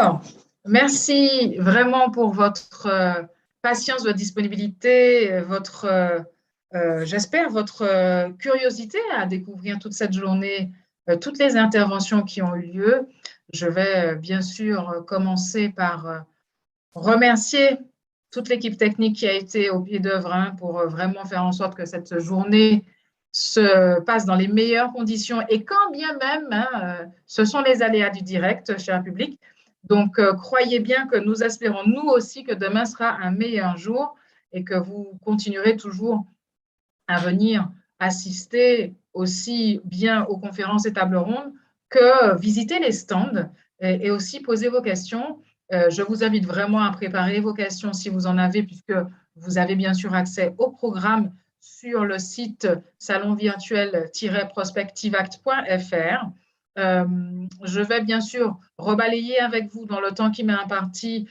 Alors, merci vraiment pour votre patience, votre disponibilité, j'espère, votre curiosité à découvrir toute cette journée, toutes les interventions qui ont eu lieu. Je vais bien sûr commencer par remercier toute l'équipe technique qui a été au pied d'œuvre pour vraiment faire en sorte que cette journée se passe dans les meilleures conditions et quand bien même, ce sont les aléas du direct, cher public. Donc, croyez bien que nous espérons, nous aussi, que demain sera un meilleur jour et que vous continuerez toujours à venir assister aussi bien aux conférences et tables rondes que visiter les stands et aussi poser vos questions. Je vous invite vraiment à préparer vos questions si vous en avez, puisque vous avez bien sûr accès au programme sur le site salonvirtuel-prospectivact.fr. Je vais bien sûr rebalayer avec vous dans le temps qui m'est imparti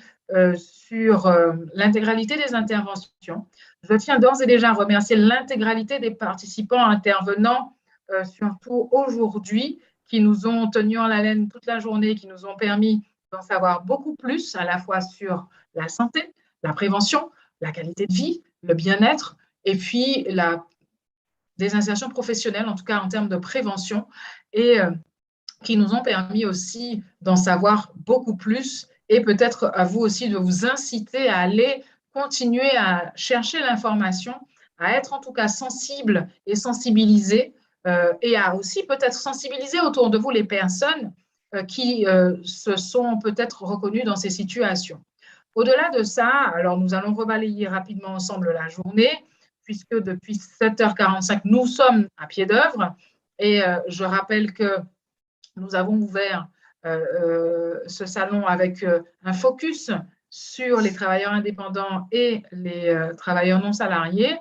sur l'intégralité des interventions. Je tiens d'ores et déjà à remercier l'intégralité des participants intervenants, surtout aujourd'hui, qui nous ont tenus en haleine toute la journée, qui nous ont permis d'en savoir beaucoup plus, à la fois sur la santé, la prévention, la qualité de vie, le bien-être, et puis des insertions professionnelles, en tout cas en termes de prévention, et qui nous ont permis aussi d'en savoir beaucoup plus, et peut-être à vous aussi de vous inciter à aller continuer à chercher l'information, à être en tout cas sensible et sensibilisé, et à aussi peut-être sensibiliser autour de vous les personnes qui se sont peut-être reconnues dans ces situations. Au-delà de ça, alors nous allons rebalayer rapidement ensemble la journée, puisque depuis 7h45, nous sommes à pied d'œuvre, et je rappelle que nous avons ouvert ce salon avec un focus sur les travailleurs indépendants et les travailleurs non salariés,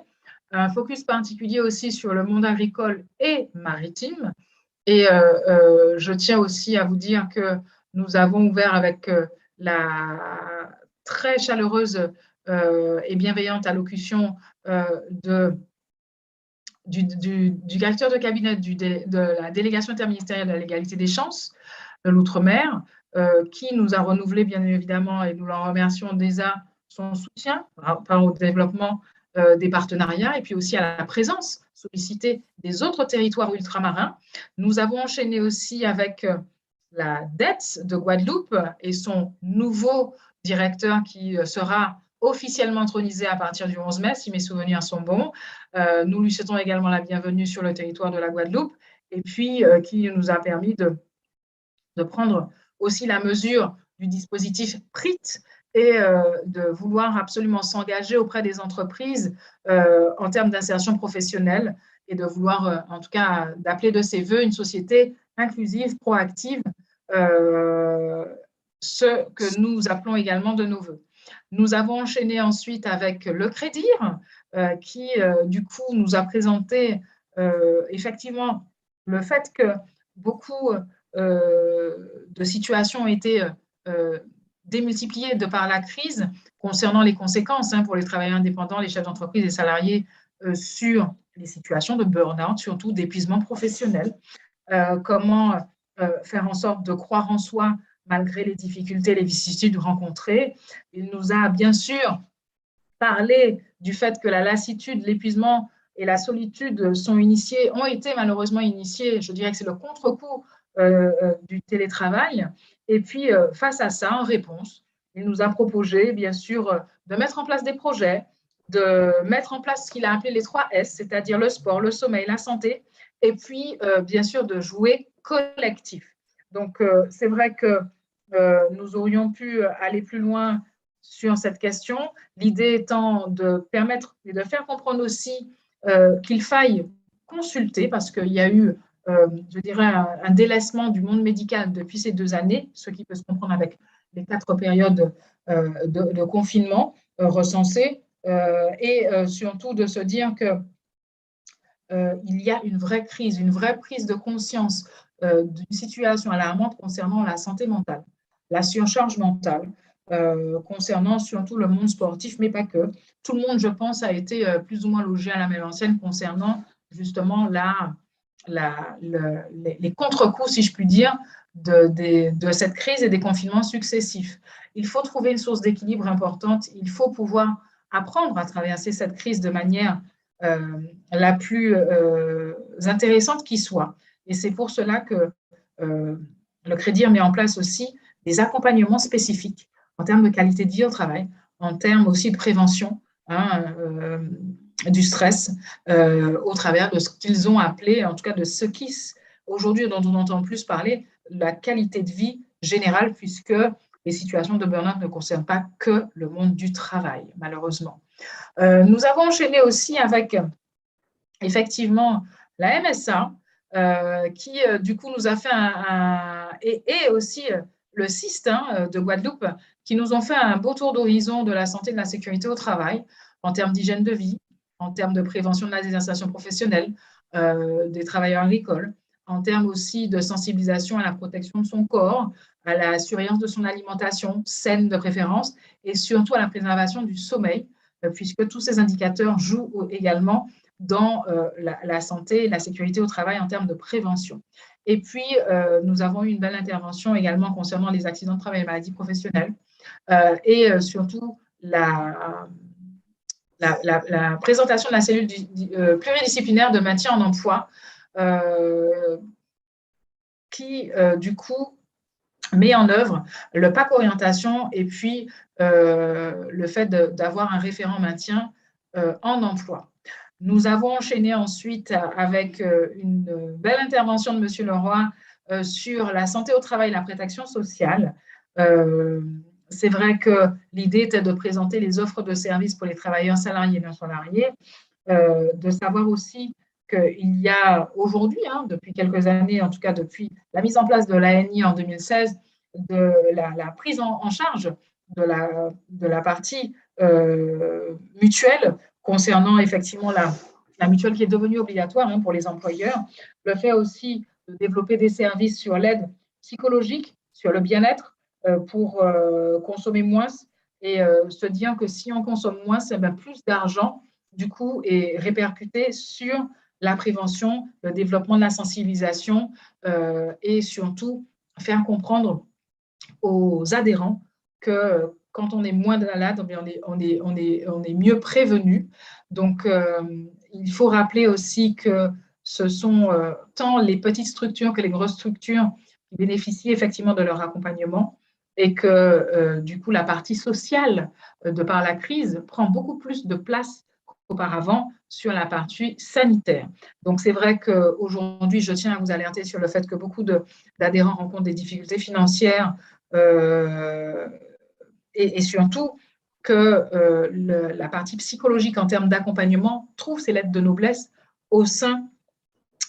un focus particulier aussi sur le monde agricole et maritime. Et je tiens aussi à vous dire que nous avons ouvert avec la très chaleureuse et bienveillante allocution du directeur de cabinet de la délégation interministérielle à l'égalité des chances de l'Outre-mer, qui nous a renouvelé bien évidemment, et nous l'en remercions déjà, son soutien au développement des partenariats et puis aussi à la présence sollicitée des autres territoires ultramarins. Nous avons enchaîné aussi avec la dette de Guadeloupe et son nouveau directeur qui sera officiellement intronisé à partir du 11 mai, si mes souvenirs sont bons. Nous lui souhaitons également la bienvenue sur le territoire de la Guadeloupe et puis qui nous a permis de prendre aussi la mesure du dispositif PRIT et de vouloir absolument s'engager auprès des entreprises en termes d'insertion professionnelle et de vouloir, en tout cas, d'appeler de ses voeux une société inclusive, proactive, ce que nous appelons également de nos voeux. Nous avons enchaîné ensuite avec le CREDIR, qui, du coup, nous a présenté effectivement le fait que beaucoup de situations ont été démultipliées de par la crise concernant les conséquences pour les travailleurs indépendants, les chefs d'entreprise et salariés sur les situations de burn-out, surtout d'épuisement professionnel. Comment faire en sorte de croire en soi malgré les difficultés, les vicissitudes rencontrées. Il nous a bien sûr parlé du fait que la lassitude, l'épuisement et la solitude ont été malheureusement initiés, je dirais que c'est le contre-coup du télétravail. Et puis, face à ça, en réponse, il nous a proposé, bien sûr, de mettre en place des projets, de mettre en place ce qu'il a appelé les 3 S, c'est-à-dire le sport, le sommeil, la santé, et puis, bien sûr, de jouer collectif. Donc, c'est vrai que nous aurions pu aller plus loin sur cette question, l'idée étant de permettre et de faire comprendre aussi qu'il faille consulter, parce qu'il y a eu, je dirais, un délaissement du monde médical depuis ces 2 années, ce qui peut se comprendre avec les 4 périodes de confinement recensées, et surtout de se dire que il y a une vraie crise, une vraie prise de conscience d'une situation alarmante concernant la santé mentale, la surcharge mentale, concernant surtout le monde sportif, mais pas que. Tout le monde, je pense, a été plus ou moins logé à la même enseigne concernant justement les contre-coups, si je puis dire, de cette crise et des confinements successifs. Il faut trouver une source d'équilibre importante. Il faut pouvoir apprendre à traverser cette crise de manière la plus intéressante qui soit. Et c'est pour cela que le Crédit met en place aussi des accompagnements spécifiques en termes de qualité de vie au travail, en termes aussi de prévention du stress au travers de ce qu'ils ont appelé, en tout cas de ce qui, aujourd'hui, dont on entend plus parler, la qualité de vie générale, puisque les situations de burn-out ne concernent pas que le monde du travail, malheureusement. Nous avons enchaîné aussi avec, effectivement, la MSA, qui, du coup, nous a fait et aussi le CIST de Guadeloupe, qui nous ont fait un beau tour d'horizon de la santé et de la sécurité au travail, en termes d'hygiène de vie, en termes de prévention de la désinsertion professionnelle des travailleurs agricoles, en termes aussi de sensibilisation à la protection de son corps, à la surveillance de son alimentation saine de préférence, et surtout à la préservation du sommeil, puisque tous ces indicateurs jouent également dans la santé et la sécurité au travail en termes de prévention. Et puis, nous avons eu une belle intervention également concernant les accidents de travail et maladies professionnelles et surtout la présentation de la cellule pluridisciplinaire de maintien en emploi qui, du coup, met en œuvre le PAC orientation et puis le fait d'avoir un référent maintien en emploi. Nous avons enchaîné ensuite avec une belle intervention de M. Leroy sur la santé au travail et la protection sociale. C'est vrai que l'idée était de présenter les offres de services pour les travailleurs salariés et non salariés, de savoir aussi qu'il y a aujourd'hui, depuis quelques années, en tout cas depuis la mise en place de l'ANI en 2016, de la prise en charge de la partie mutuelle concernant effectivement la mutuelle qui est devenue obligatoire pour les employeurs, le fait aussi de développer des services sur l'aide psychologique, sur le bien-être pour consommer moins et se dire que si on consomme moins, c'est bien plus d'argent du coup est répercuté sur la prévention, le développement de la sensibilisation et surtout faire comprendre aux adhérents que quand on est moins malade, on est mieux prévenu. Donc, il faut rappeler aussi que ce sont tant les petites structures que les grosses structures qui bénéficient effectivement de leur accompagnement et que, du coup, la partie sociale, de par la crise, prend beaucoup plus de place qu'auparavant sur la partie sanitaire. Donc, c'est vrai qu'aujourd'hui, je tiens à vous alerter sur le fait que beaucoup d'adhérents rencontrent des difficultés financières et surtout que la partie psychologique en termes d'accompagnement trouve ses lettres de noblesse au sein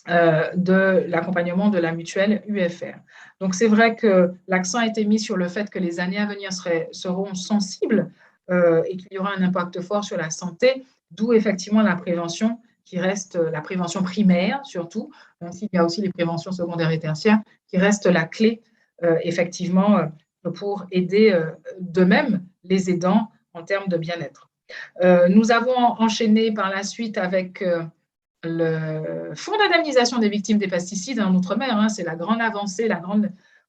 de l'accompagnement de la mutuelle UFR. Donc, c'est vrai que l'accent a été mis sur le fait que les années à venir seront sensibles et qu'il y aura un impact fort sur la santé, d'où effectivement la prévention qui reste la prévention primaire surtout, même s'il y a aussi les préventions secondaires et tertiaires, qui reste la clé effectivement pour aider d'eux-mêmes les aidants en termes de bien-être. Nous avons enchaîné par la suite avec le fonds d'indemnisation des victimes des pesticides en Outre-mer. C'est la grande avancée,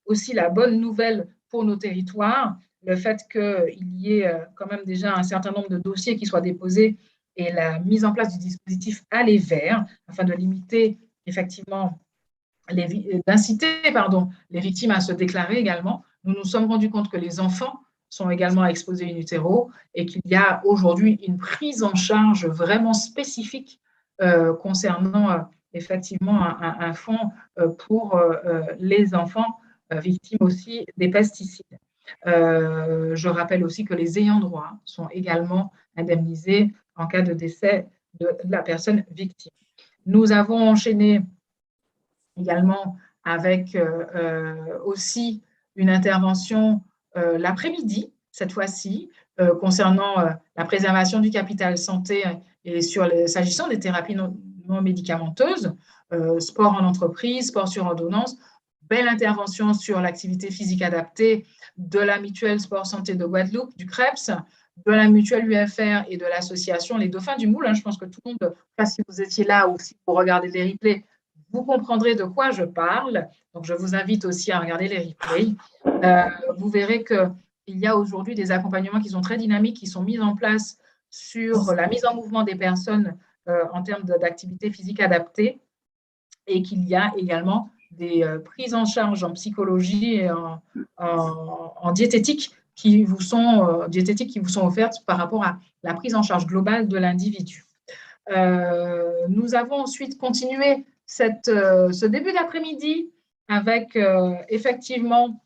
aussi la bonne nouvelle pour nos territoires, le fait qu'il y ait quand même déjà un certain nombre de dossiers qui soient déposés et la mise en place du dispositif Aller Vers afin de limiter effectivement d'inciter les victimes à se déclarer également. Nous nous sommes rendus compte que les enfants sont également exposés in utero et qu'il y a aujourd'hui une prise en charge vraiment spécifique concernant effectivement un fonds pour les enfants victimes aussi des pesticides. Je rappelle aussi que les ayants droit sont également indemnisés en cas de décès de la personne victime. Nous avons enchaîné également avec aussi une intervention l'après-midi, cette fois-ci, concernant la préservation du capital santé et s'agissant des thérapies non médicamenteuses, sport en entreprise, sport sur ordonnance, belle intervention sur l'activité physique adaptée de la mutuelle Sport Santé de Guadeloupe, du CREPS, de la mutuelle UFR et de l'association Les Dauphins du Moule. Je pense que tout le monde, si vous étiez là ou si vous regardez les replays, vous comprendrez de quoi je parle. Donc, je vous invite aussi à regarder les replays. Vous verrez qu'il y a aujourd'hui des accompagnements qui sont très dynamiques, qui sont mis en place sur la mise en mouvement des personnes en termes d'activité physique adaptée, et qu'il y a également des prises en charge en psychologie et en diététique qui vous sont offertes par rapport à la prise en charge globale de l'individu. Nous avons ensuite continué ce début d'après-midi avec effectivement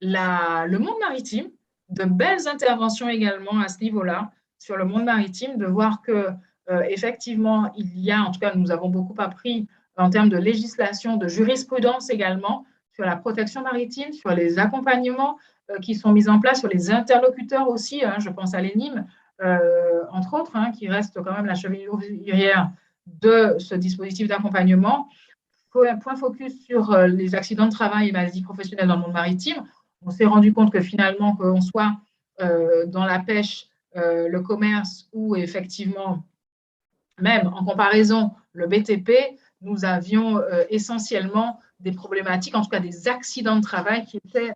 le monde maritime, de belles interventions également à ce niveau-là sur le monde maritime, de voir que effectivement il y a, en tout cas nous avons beaucoup appris en termes de législation, de jurisprudence également sur la protection maritime, sur les accompagnements qui sont mis en place, sur les interlocuteurs aussi, je pense à l'ENIM, entre autres, qui reste quand même la cheville ouvrière de ce dispositif d'accompagnement. Point focus sur les accidents de travail et maladies professionnelles dans le monde maritime. On s'est rendu compte que finalement, qu'on soit dans la pêche, le commerce ou effectivement, même en comparaison, le BTP, nous avions essentiellement des problématiques, en tout cas des accidents de travail qui étaient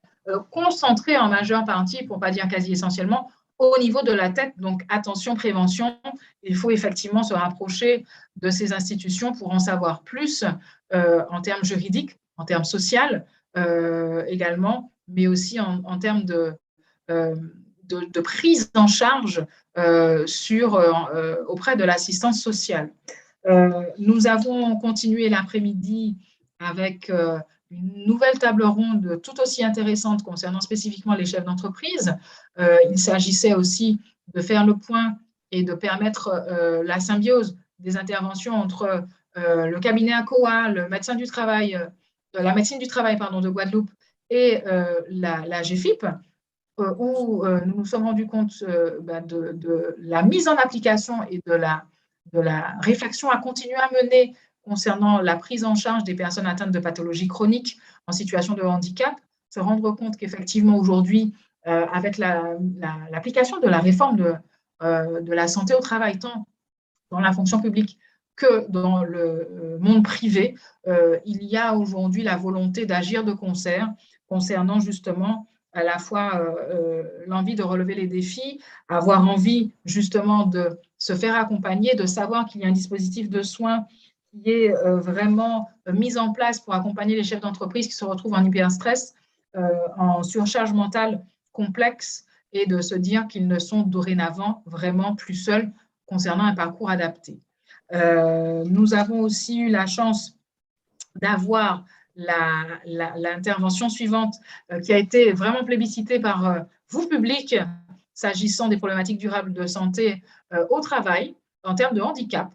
concentrés en majeure partie, pour ne pas dire quasi essentiellement, au niveau de la tête. Donc, attention, prévention, il faut effectivement se rapprocher de ces institutions pour en savoir plus en termes juridiques, en termes sociaux également, mais aussi en termes de prise en charge auprès de l'assistance sociale. Nous avons continué l'après-midi avec une nouvelle table ronde tout aussi intéressante concernant spécifiquement les chefs d'entreprise. Il s'agissait aussi de faire le point et de permettre la symbiose des interventions entre le cabinet ACOA, le médecin du travail, la médecine du travail de Guadeloupe et la GFIP, où nous nous sommes rendus compte de la mise en application et de la réflexion à continuer à mener concernant la prise en charge des personnes atteintes de pathologies chroniques en situation de handicap, se rendre compte qu'effectivement aujourd'hui, avec l'application de la réforme de la santé au travail, tant dans la fonction publique que dans le monde privé, il y a aujourd'hui la volonté d'agir de concert concernant justement à la fois l'envie de relever les défis, avoir envie justement de se faire accompagner, de savoir qu'il y a un dispositif de soins qui est vraiment mis en place pour accompagner les chefs d'entreprise qui se retrouvent en hyperstress, en surcharge mentale complexe, et de se dire qu'ils ne sont dorénavant vraiment plus seuls concernant un parcours adapté. Nous avons aussi eu la chance d'avoir l'intervention suivante qui a été vraiment plébiscitée par vous, public, s'agissant des problématiques durables de santé au travail en termes de handicap.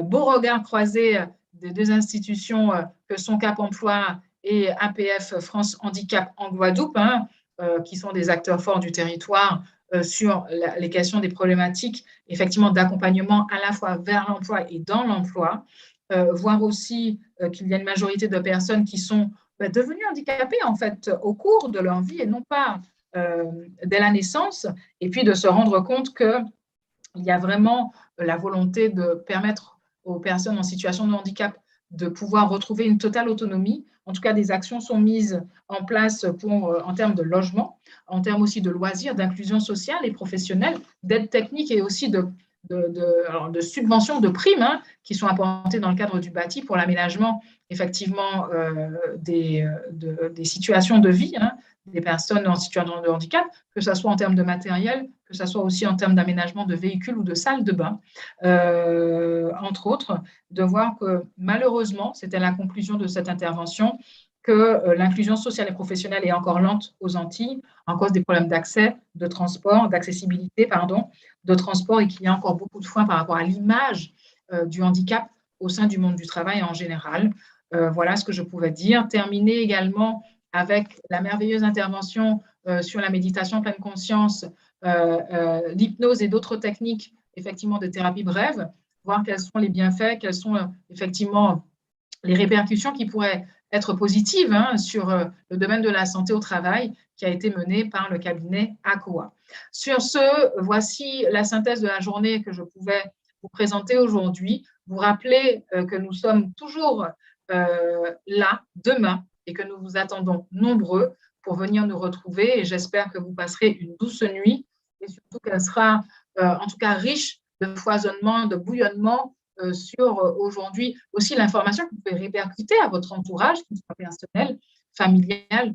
Beau regard croisé des deux institutions que sont Cap Emploi et APF France Handicap en Guadeloupe, qui sont des acteurs forts du territoire sur les questions des problématiques effectivement d'accompagnement à la fois vers l'emploi et dans l'emploi. Voir aussi qu'il y a une majorité de personnes qui sont devenues handicapées en fait au cours de leur vie et non pas dès la naissance, et puis de se rendre compte qu'il y a vraiment la volonté de permettre aux personnes en situation de handicap de pouvoir retrouver une totale autonomie. En tout cas, des actions sont mises en place en termes de logement, en termes aussi de loisirs, d'inclusion sociale et professionnelle, d'aide technique et aussi de subventions, de primes qui sont apportées dans le cadre du bâti pour l'aménagement effectivement des situations de vie des personnes en situation de handicap, que ce soit en termes de matériel, que ce soit aussi en termes d'aménagement de véhicules ou de salles de bain, entre autres, de voir que malheureusement, c'était la conclusion de cette intervention, que l'inclusion sociale et professionnelle est encore lente aux Antilles, en cause des problèmes d'accès, de transport, d'accessibilité, de transport, et qu'il y a encore beaucoup de freins par rapport à l'image du handicap au sein du monde du travail en général. Voilà ce que je pouvais dire. Terminer également avec la merveilleuse intervention sur la méditation pleine conscience, l'hypnose et d'autres techniques effectivement de thérapie brève, voir quels sont les bienfaits, quelles sont effectivement les répercussions qui pourraient être positives sur le domaine de la santé au travail qui a été mené par le cabinet ACOA. Sur ce, voici la synthèse de la journée que je pouvais vous présenter aujourd'hui, vous rappeler que nous sommes toujours là demain et que nous vous attendons nombreux pour venir nous retrouver. Et j'espère que vous passerez une douce nuit et surtout qu'elle sera en tout cas riche de foisonnement, de bouillonnement sur aujourd'hui aussi l'information que vous pouvez répercuter à votre entourage, qu'il soit personnel, familial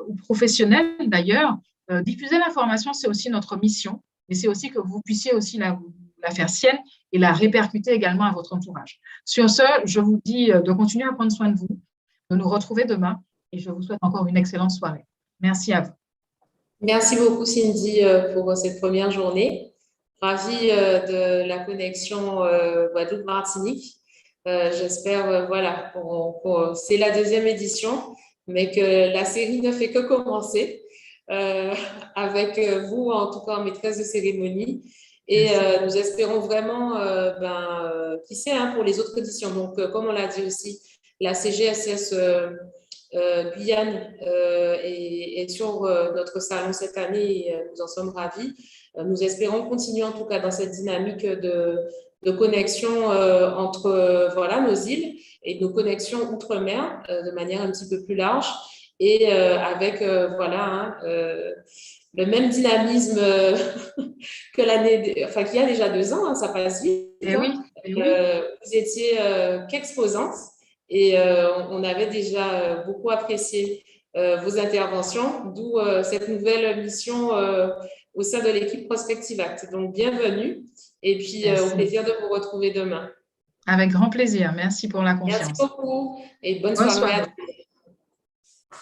ou professionnel d'ailleurs. Diffuser l'information, c'est aussi notre mission, mais c'est aussi que vous puissiez aussi la faire sienne et la répercuter également à votre entourage. Sur ce, je vous dis de continuer à prendre soin de vous, de nous retrouver demain et je vous souhaite encore une excellente soirée. Merci à vous. Merci beaucoup, Cindy, pour cette première journée. Ravie de la connexion Guadeloupe-Martinique. J'espère, voilà, c'est la deuxième édition, mais que la série ne fait que commencer avec vous, en tout cas en maîtresse de cérémonie. Et nous espérons vraiment, qui sait, hein, pour les autres éditions. Donc, comme on l'a dit aussi, la CGSS Guyane est sur notre salon cette année et nous en sommes ravis. Nous espérons continuer en tout cas dans cette dynamique de connexion entre voilà, nos îles et nos connexions outre-mer de manière un petit peu plus large et avec voilà, hein, le même dynamisme que l'année, enfin qu'il y a déjà 2 ans, hein, ça passe vite. Et oui, et oui. Vous étiez qu'exposante. Et on avait déjà beaucoup apprécié vos interventions, d'où cette nouvelle mission au sein de l'équipe Prospective Act. Donc, bienvenue et puis au plaisir de vous retrouver demain. Avec grand plaisir. Merci pour la confiance. Merci beaucoup et bonne Bonne soirée à soirée. tous.